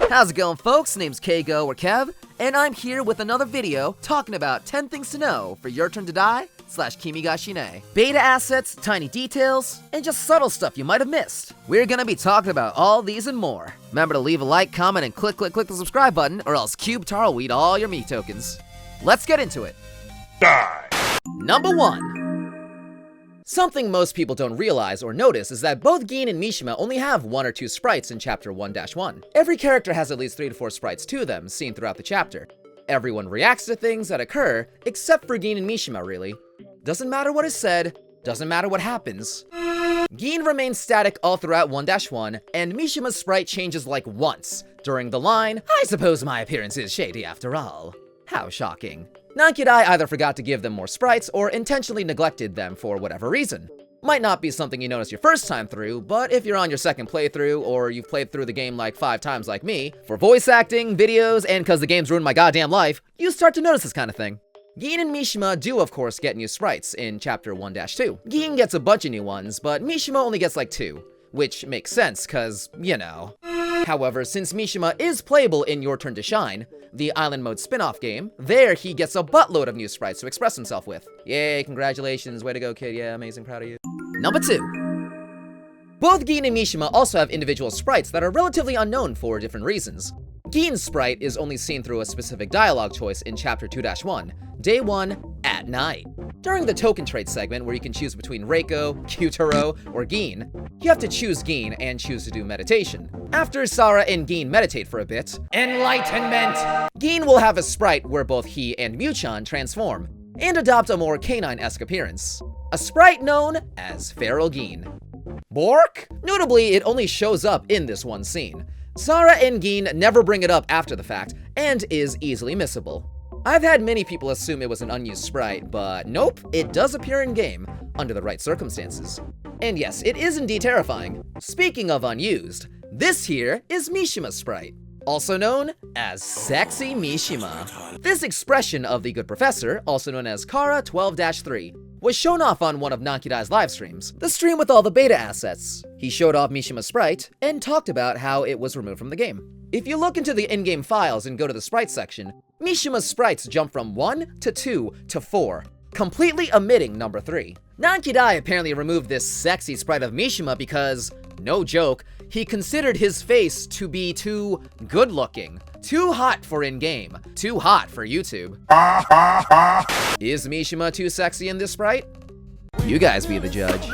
How's it going, folks? Name's KGOKev, and I'm here with another video talking about 10 things to know for Your Turn to Die / Kimi Ga Shine. Beta assets, tiny details, and just subtle stuff you might have missed. We're gonna be talking about all these and more. Remember to leave a like, comment, and click the subscribe button, or else Cube Tar will eat all your meat tokens. Let's get into it. Die! Number 1. Something most people don't realize or notice is that both Gin and Mishima only have 1 or 2 sprites in Chapter 1-1. Every character has at least 3 to 4 sprites to them, seen throughout the chapter. Everyone reacts to things that occur, except for Gin and Mishima, really. Doesn't matter what is said, doesn't matter what happens. Gin remains static all throughout 1-1, and Mishima's sprite changes like once, during the line, "I suppose my appearance is shady after all." How shocking. Nankidai either forgot to give them more sprites or intentionally neglected them for whatever reason. Might not be something you notice your first time through, but if you're on your second playthrough or you've played through the game like 5 times like me, for voice acting, videos, and cause the game's ruined my goddamn life, you start to notice this kind of thing. Gin and Mishima do of course get new sprites in Chapter 1-2. Gin gets a bunch of new ones, but Mishima only gets like 2, which makes sense cause, you know. However, since Mishima is playable in Your Turn to Shine, the Island Mode spin-off game, there he gets a buttload of new sprites to express himself with. Yay, congratulations, way to go kid, yeah, amazing, proud of you. Number 2. Both Gin and Mishima also have individual sprites that are relatively unknown for different reasons. Gin's sprite is only seen through a specific dialogue choice in Chapter 2-1, Day 1, at night. During the token trade segment, where you can choose between Reiko, Kyutaro, or Gin, you have to choose Gin and choose to do meditation. After Sara and Gin meditate for a bit, enlightenment! Gin will have a sprite where both he and Muchan transform, and adopt a more canine-esque appearance. A sprite known as Feral Gin. Bork? Notably, it only shows up in this one scene. Sara and Gin never bring it up after the fact, and is easily missable. I've had many people assume it was an unused sprite, but nope, it does appear in-game, under the right circumstances. And yes, it is indeed terrifying. Speaking of unused, this here is Mishima's sprite, also known as Sexy Mishima. This expression of the good professor, also known as Kara 12-3, was shown off on one of Nankidai's live streams, the stream with all the beta assets. He showed off Mishima's sprite, and talked about how it was removed from the game. If you look into the in-game files and go to the sprite section, Mishima's sprites jump from 1 to 2 to 4, completely omitting number 3. Nankidai apparently removed this sexy sprite of Mishima because, no joke, he considered his face to be too good-looking, too hot for in-game, too hot for YouTube. Is Mishima too sexy in this sprite? You guys be the judge.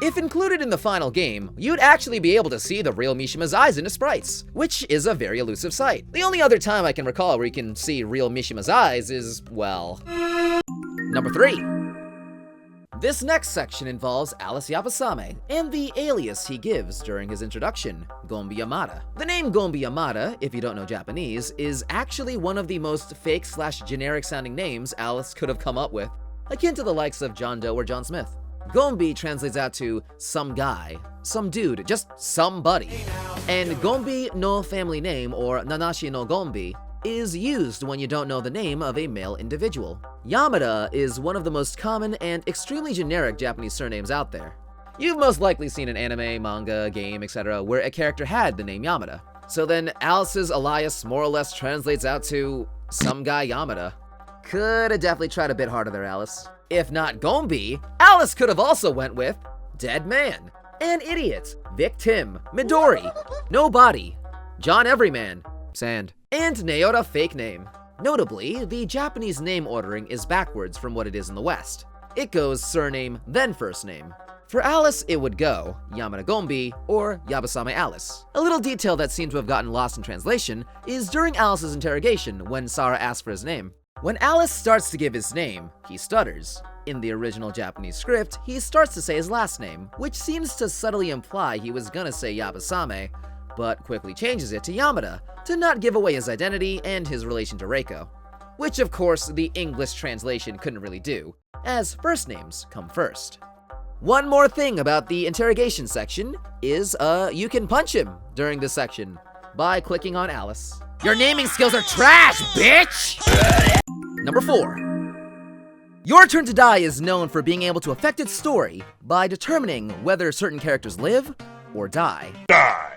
If included in the final game, you'd actually be able to see the real Mishima's eyes in his sprites, which is a very elusive sight. The only other time I can recall where you can see real Mishima's eyes is, well... Number 3. This next section involves Alice Yabasame, and the alias he gives during his introduction, Gombi Yamada. The name Gombi Yamada, if you don't know Japanese, is actually one of the most fake/generic sounding names Alice could have come up with, akin to the likes of John Doe or John Smith. Gombi translates out to some guy, some dude, just somebody. And Gombi no family name, or Nanashi no Gombi, is used when you don't know the name of a male individual. Yamada is one of the most common and extremely generic Japanese surnames out there. You've most likely seen an anime, manga, game, etc. where a character had the name Yamada. So then Alice's alias more or less translates out to some guy Yamada. Could've definitely tried a bit harder there, Alice. If not Gombi, Alice could have also went with Dead Man, An Idiot, Victim, Midori, Nobody, John Everyman, Sand, and Naota fake name. Notably, the Japanese name ordering is backwards from what it is in the West. It goes surname, then first name. For Alice, it would go Yamada Gombi or Yabasame Alice. A little detail that seemed to have gotten lost in translation is during Alice's interrogation when Sara asks for his name. When Alice starts to give his name, he stutters. In the original Japanese script, he starts to say his last name, which seems to subtly imply he was gonna say Yabasame, but quickly changes it to Yamada to not give away his identity and his relation to Reiko. Which of course the English translation couldn't really do, as first names come first. One more thing about the interrogation section is, you can punch him during this section by clicking on Alice. Your naming skills are trash, bitch! Number 4. Your Turn to Die is known for being able to affect its story by determining whether certain characters live or die.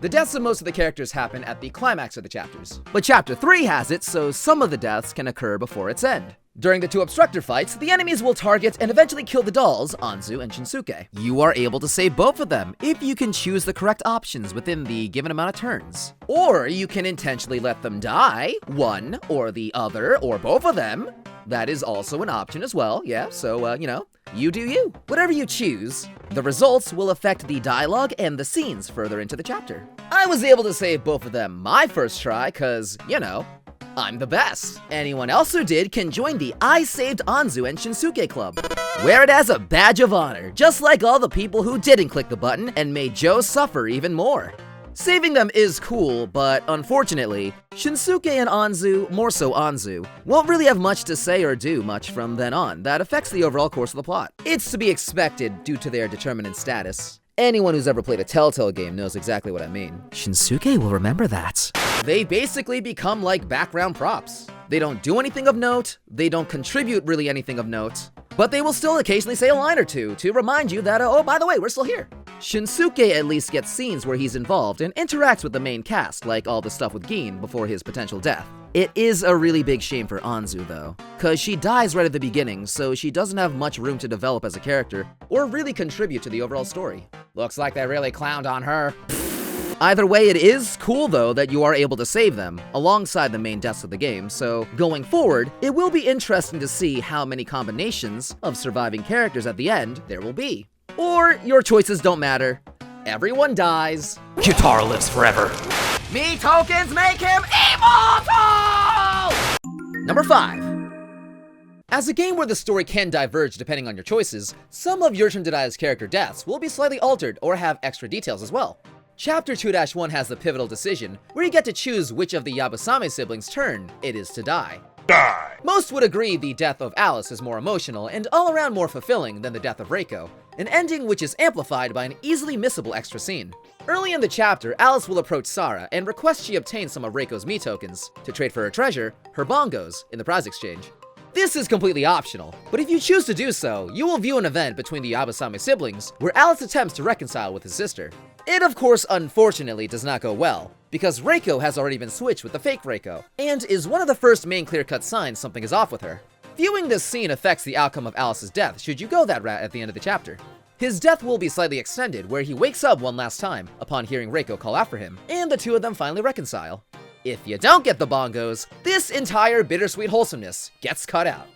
The deaths of most of the characters happen at the climax of the chapters, but Chapter 3 has it so some of the deaths can occur before its end. During the two obstructor fights, the enemies will target and eventually kill the dolls, Anzu and Shinsuke. You are able to save both of them if you can choose the correct options within the given amount of turns. Or you can intentionally let them die, one or the other, or both of them. That is also an option as well, yeah, so, you do you. Whatever you choose, the results will affect the dialogue and the scenes further into the chapter. I was able to save both of them my first try, cause, I'm the best. Anyone else who did can join the I Saved Anzu and Shinsuke Club. Wear it as a badge of honor, just like all the people who didn't click the button and made Joe suffer even more. Saving them is cool, but unfortunately, Shinsuke and Anzu, more so Anzu, won't really have much to say or do much from then on that affects the overall course of the plot. It's to be expected due to their determinant status. Anyone who's ever played a Telltale game knows exactly what I mean. Shinsuke will remember that. They basically become like background props. They don't do anything of note, they don't contribute really anything of note, but they will still occasionally say a line or two to remind you that, oh, by the way, we're still here. Shinsuke at least gets scenes where he's involved and interacts with the main cast, like all the stuff with Gin before his potential death. It is a really big shame for Anzu, though, cause she dies right at the beginning, so she doesn't have much room to develop as a character or really contribute to the overall story. Looks like they really clowned on her. Either way, it is cool though that you are able to save them, alongside the main deaths of the game, so going forward, it will be interesting to see how many combinations of surviving characters at the end there will be. Or your choices don't matter. Everyone dies. Kyutaro lives forever. Me tokens make him immortal! Number 5. As a game where the story can diverge depending on your choices, some of YttD's character deaths will be slightly altered or have extra details as well. Chapter 2-1 has the pivotal decision, where you get to choose which of the Yabusame siblings' turn it is to die. Most would agree the death of Alice is more emotional and all around more fulfilling than the death of Reiko, an ending which is amplified by an easily missable extra scene. Early in the chapter, Alice will approach Sarah and request she obtain some of Reiko's Me tokens to trade for her treasure, her bongos, in the prize exchange. This is completely optional, but if you choose to do so, you will view an event between the Yabusame siblings where Alice attempts to reconcile with his sister. It of course unfortunately does not go well, because Reiko has already been switched with the fake Reiko, and is one of the first main clear-cut signs something is off with her. Viewing this scene affects the outcome of Alice's death should you go that route at the end of the chapter. His death will be slightly extended, where he wakes up one last time upon hearing Reiko call out for him, and the two of them finally reconcile. If you don't get the bongos, this entire bittersweet wholesomeness gets cut out.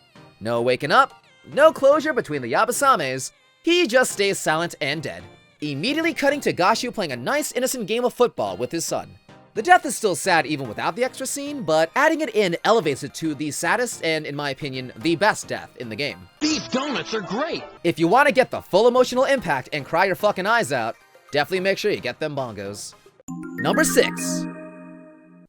No waking up, no closure between the Yabusames, he just stays silent and dead. Immediately cutting to Gashu playing a nice innocent game of football with his son. The death is still sad even without the extra scene, but adding it in elevates it to the saddest and, in my opinion, the best death in the game. These donuts are great! If you want to get the full emotional impact and cry your fucking eyes out, definitely make sure you get them bongos. Number 6.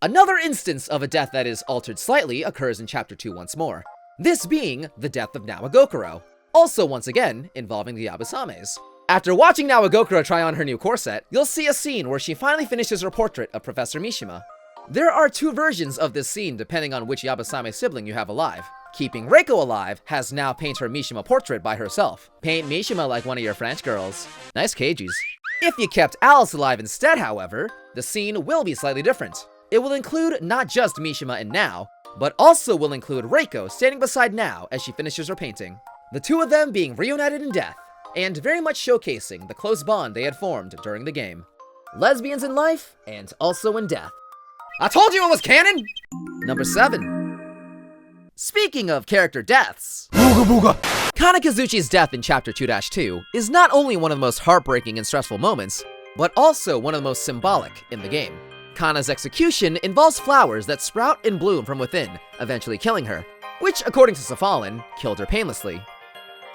Another instance of a death that is altered slightly occurs in Chapter 2 once more. This being the death of Nawagokuro, also once again involving the Yabusames. After watching Nawagokuro try on her new corset, you'll see a scene where she finally finishes her portrait of Professor Mishima. There are two versions of this scene depending on which Yabusame sibling you have alive. Keeping Reiko alive has now paint her Mishima portrait by herself. Paint Mishima like one of your French girls. Nice KGs. If you kept Alice alive instead, however, the scene will be slightly different. It will include not just Mishima and Nao, but also will include Reiko standing beside Nao as she finishes her painting. The two of them being reunited in death, and very much showcasing the close bond they had formed during the game. Lesbians in life, and also in death. I told you it was canon! Number 7. Speaking of character deaths, Booga booga! Kana Kazuchi's death in Chapter 2-2 is not only one of the most heartbreaking and stressful moments, but also one of the most symbolic in the game. Kana's execution involves flowers that sprout and bloom from within, eventually killing her, which, according to Safalin, killed her painlessly.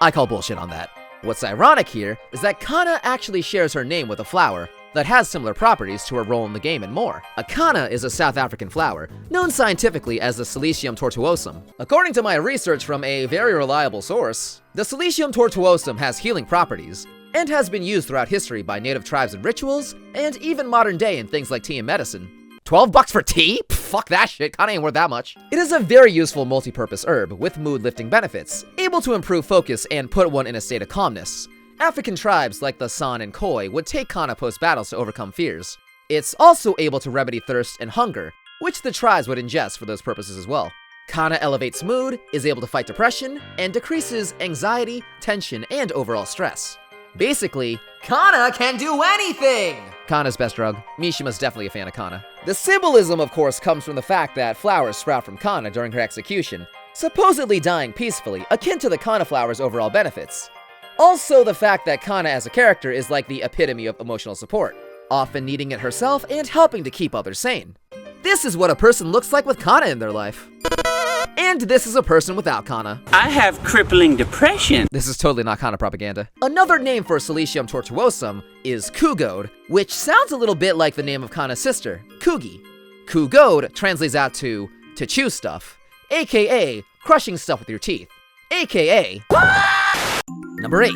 I call bullshit on that. What's ironic here is that Kana actually shares her name with a flower that has similar properties to her role in the game and more. A kana is a South African flower, known scientifically as the Silicium tortuosum. According to my research from a very reliable source, the Silicium tortuosum has healing properties, and has been used throughout history by native tribes in rituals, and even modern day in things like tea and medicine. $12 for tea? Pff, fuck that shit, kinda ain't worth that much. It is a very useful multi-purpose herb with mood-lifting benefits, able to improve focus and put one in a state of calmness. African tribes like the San and Khoi would take Kana post-battles to overcome fears. It's also able to remedy thirst and hunger, which the tribes would ingest for those purposes as well. Kana elevates mood, is able to fight depression, and decreases anxiety, tension, and overall stress. Basically, Kana can do anything! Kana's best drug. Mishima's definitely a fan of Kana. The symbolism, of course, comes from the fact that flowers sprout from Kana during her execution, supposedly dying peacefully, akin to the Kana flower's overall benefits. Also, the fact that Kana as a character is like the epitome of emotional support, often needing it herself and helping to keep others sane. This is what a person looks like with Kana in their life. And this is a person without Kana. I have crippling depression. This is totally not Kana propaganda. Another name for Silicium tortuosum is Kugode, which sounds a little bit like the name of Kana's sister, Kugi. Kugode translates out to chew stuff, aka crushing stuff with your teeth, aka... Number 8.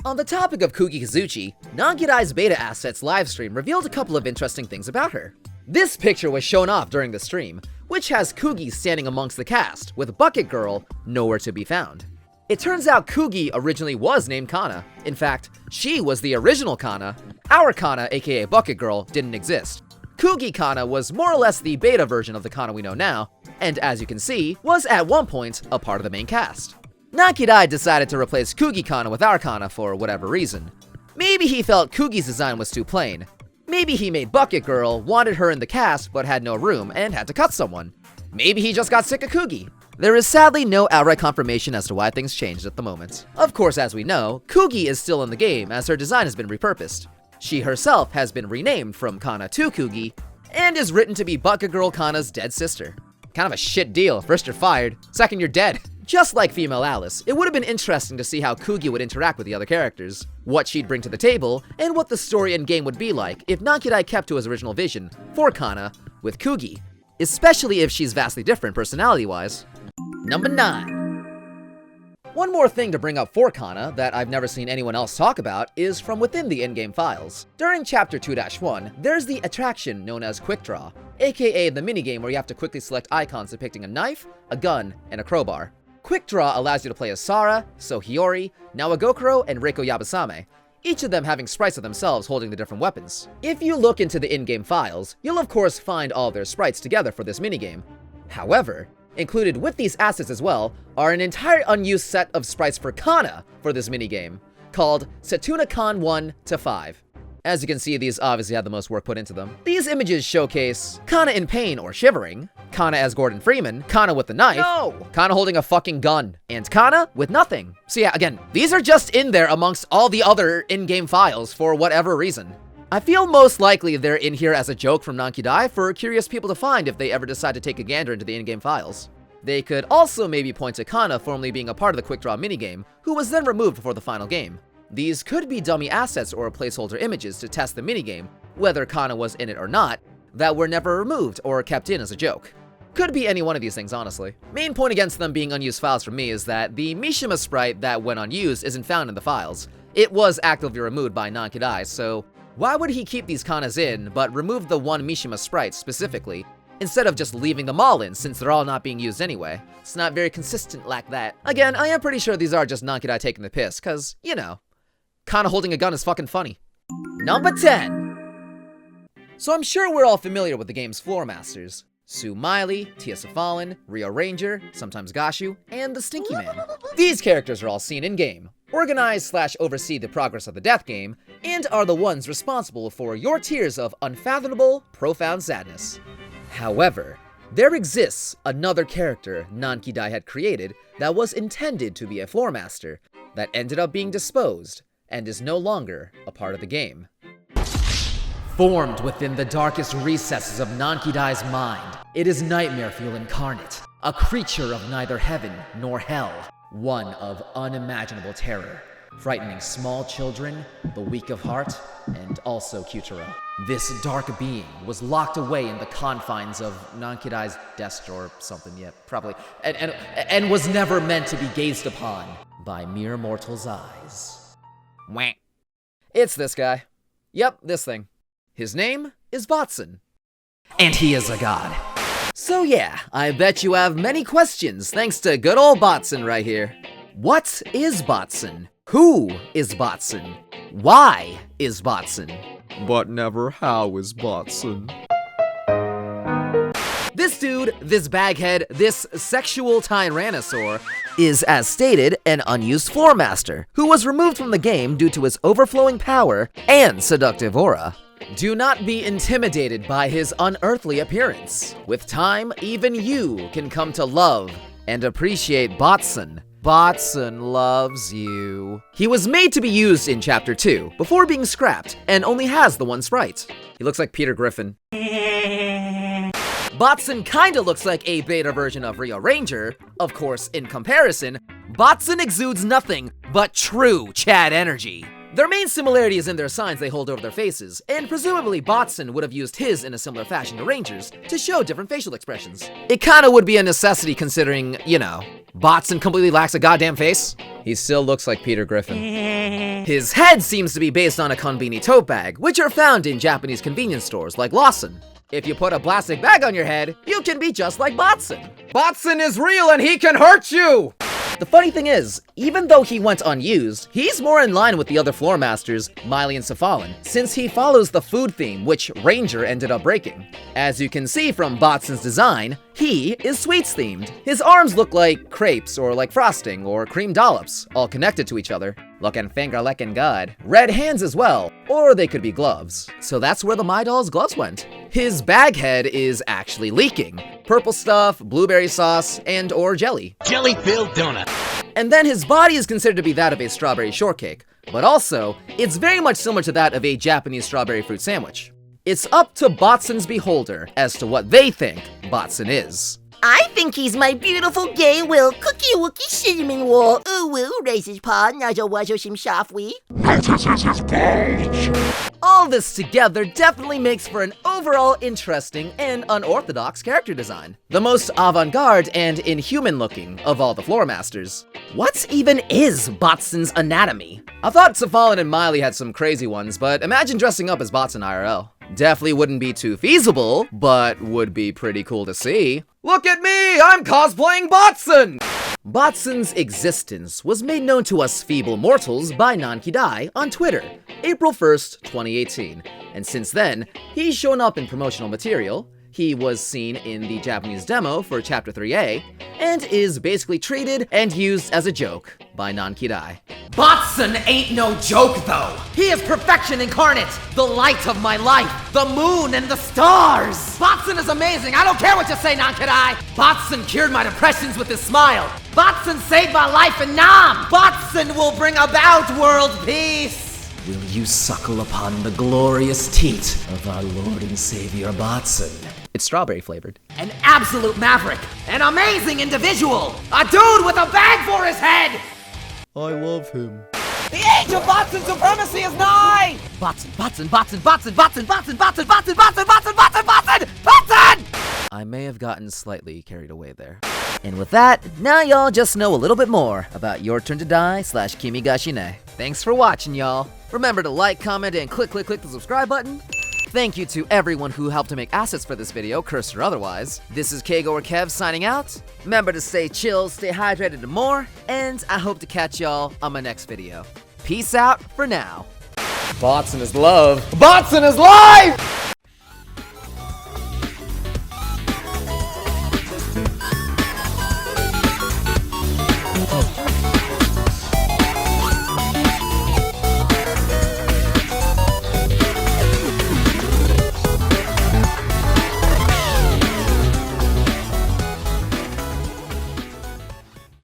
On the topic of Kugi Kazuchi, Nankidai's beta assets livestream revealed a couple of interesting things about her. This picture was shown off during the stream, which has Kugi standing amongst the cast, with Bucket Girl nowhere to be found. It turns out Kugi originally was named Kana. In fact, she was the original Kana. Our Kana, aka Bucket Girl, didn't exist. Kugi Kana was more or less the beta version of the Kana we know now, and as you can see, was at one point a part of the main cast. Nankidai decided to replace Kugi Kana with our Kana for whatever reason. Maybe he felt Kugi's design was too plain. Maybe he made Bucket Girl, wanted her in the cast, but had no room and had to cut someone. Maybe he just got sick of Kugi. There is sadly no outright confirmation as to why things changed at the moment. Of course, as we know, Kugi is still in the game as her design has been repurposed. She herself has been renamed from Kana to Kugi, and is written to be Bucket Girl Kana's dead sister. Kind of a shit deal. First you're fired, second you're dead. Just like female Alice, it would have been interesting to see how Kugi would interact with the other characters, what she'd bring to the table, and what the story and game would be like if Nankidai kept to his original vision for Kana with Kugi, especially if she's vastly different personality-wise. Number 9. One more thing to bring up for Kana that I've never seen anyone else talk about is from within the in-game files. During Chapter 2-1, there's the attraction known as Quick Draw, aka the minigame where you have to quickly select icons depicting a knife, a gun, and a crowbar. Quick Draw allows you to play as Sara, Sohiyori, Nawagokuro, and Reiko Yabusame, each of them having sprites of themselves holding the different weapons. If you look into the in-game files, you'll of course find all their sprites together for this minigame. However, included with these assets as well are an entire unused set of sprites for Kana for this minigame, called Setuna Kan 1-5. As you can see, these obviously had the most work put into them. These images showcase Kana in pain or shivering, Kana as Gordon Freeman, Kana with the knife, Kana holding a fucking gun, and Kana with nothing. So yeah, again, these are just in there amongst all the other in-game files for whatever reason. I feel most likely they're in here as a joke from Nankidai for curious people to find if they ever decide to take a gander into the in-game files. They could also maybe point to Kana formerly being a part of the Quick Draw minigame, who was then removed before the final game. These could be dummy assets or placeholder images to test the minigame, whether Kana was in it or not, that were never removed or kept in as a joke. Could be any one of these things, honestly. Main point against them being unused files for me is that the Mishima sprite that went unused isn't found in the files. It was actively removed by Nankidai, so why would he keep these Kanas in, but remove the one Mishima sprite specifically, instead of just leaving them all in, since they're all not being used anyway? It's not very consistent like that. Again, I am pretty sure these are just Nankidai taking the piss, cause, you know, Kana holding a gun is fucking funny. Number 10. So I'm sure we're all familiar with the game's floor masters. Sue Miley, Tia Safalin, Rio Ranger, sometimes Gashu, and the Stinky Man. These characters are all seen in-game, organize/oversee the progress of the death game, and are the ones responsible for your tears of unfathomable, profound sadness. However, there exists another character Nankidai had created that was intended to be a floor master, that ended up being disposed, and is no longer a part of the game. Formed within the darkest recesses of Nankidai's mind, it is Nightmare Fuel incarnate, a creature of neither heaven nor hell, one of unimaginable terror, frightening small children, the weak of heart, and also Kyutaro. This dark being was locked away in the confines of Nankidai's desk or something, yeah, probably, and was never meant to be gazed upon by mere mortals' eyes. Wah. It's this guy. Yep, this thing. His name is Botsun. And he is a god. So yeah, I bet you have many questions thanks to good old Botsun right here. What is Botsun? Who is Botsun? Why is Botsun? But never how is Botsun. This dude, this baghead, this sexual tyrannosaur, is, as stated, an unused floor master who was removed from the game due to his overflowing power and seductive aura. Do not be intimidated by his unearthly appearance. With time, even you can come to love and appreciate Botsun. Botsun loves you. He was made to be used in Chapter 2 before being scrapped and only has the one sprite. He looks like Peter Griffin. Botsun kinda looks like a beta version of Rio Ranger. Of course, in comparison, Botsun exudes nothing but true Chad energy. Their main similarity is in their signs they hold over their faces, and presumably Botsun would have used his in a similar fashion to Rangers to show different facial expressions. It kinda would be a necessity considering, you know, Botsun completely lacks a goddamn face. He still looks like Peter Griffin. His head seems to be based on a konbini tote bag, which are found in Japanese convenience stores like Lawson. If you put a plastic bag on your head, you can be just like Botsun. Botsun is real and he can hurt you! The funny thing is, even though he went unused, he's more in line with the other floor masters, Miley and Cephalin, since he follows the food theme, which Ranger ended up breaking. As you can see from Botsun's design, he is sweets themed. His arms look like crepes or like frosting or cream dollops, all connected to each other. Looking finger licking good. Red hands as well, or they could be gloves. So that's where the My Doll's gloves went. His bag head is actually leaking. Purple stuff, blueberry sauce, and or jelly. Jelly-filled donut. And then his body is considered to be that of a strawberry shortcake, but also, it's very much similar to that of a Japanese strawberry fruit sandwich. It's up to Botsun's beholder as to what they think Botsun is. I think he's my beautiful gay will cookie wookie cinnamon roll. Ooh woo, raise his paw, najo wajo shim shafwi. All this together definitely makes for an overall interesting and unorthodox character design. The most avant-garde and inhuman looking of all the floor masters. What even is Botsun's anatomy? I thought Cephalin and Miley had some crazy ones, but imagine dressing up as Botsun IRL. Definitely wouldn't be too feasible, but would be pretty cool to see. Look at me, I'm cosplaying Botsun! Botsun's existence was made known to us feeble mortals by Nankidai on Twitter, April 1st, 2018. And since then, he's shown up in promotional material, he was seen in the Japanese demo for Chapter 3A, and is basically treated and used as a joke by Nankidai. Botsun ain't no joke though! He is perfection incarnate! The light of my life! The moon and the stars! Botsun is amazing! I don't care what you say, Nankidai! Botsun cured my depressions with his smile! Botsun saved my life in Nam! Botsun will bring about world peace! Will you suckle upon the glorious teat of our Lord and Savior Botsun? It's strawberry flavored. An absolute maverick! An amazing individual! A dude with a bag for his head! I love him. The age of Botsun supremacy is nigh! Botsun, Botsun, Botsun, Botsun, Botsun, Botsun, Botsun, Botsun, Botsun, Botsun, Botsun, Botsun, Botsun! I may have gotten slightly carried away there. And with that, now y'all just know a little bit more about Your Turn to Die / Kimi Ga Shine. Thanks for watching, y'all. Remember to like, comment, and click the subscribe button. Thank you to everyone who helped to make assets for this video, cursed or otherwise. This is KGOKev signing out. Remember to stay chill, stay hydrated, and more, and I hope to catch y'all on my next video. Peace out for now. Botsun is love. Botsun is life!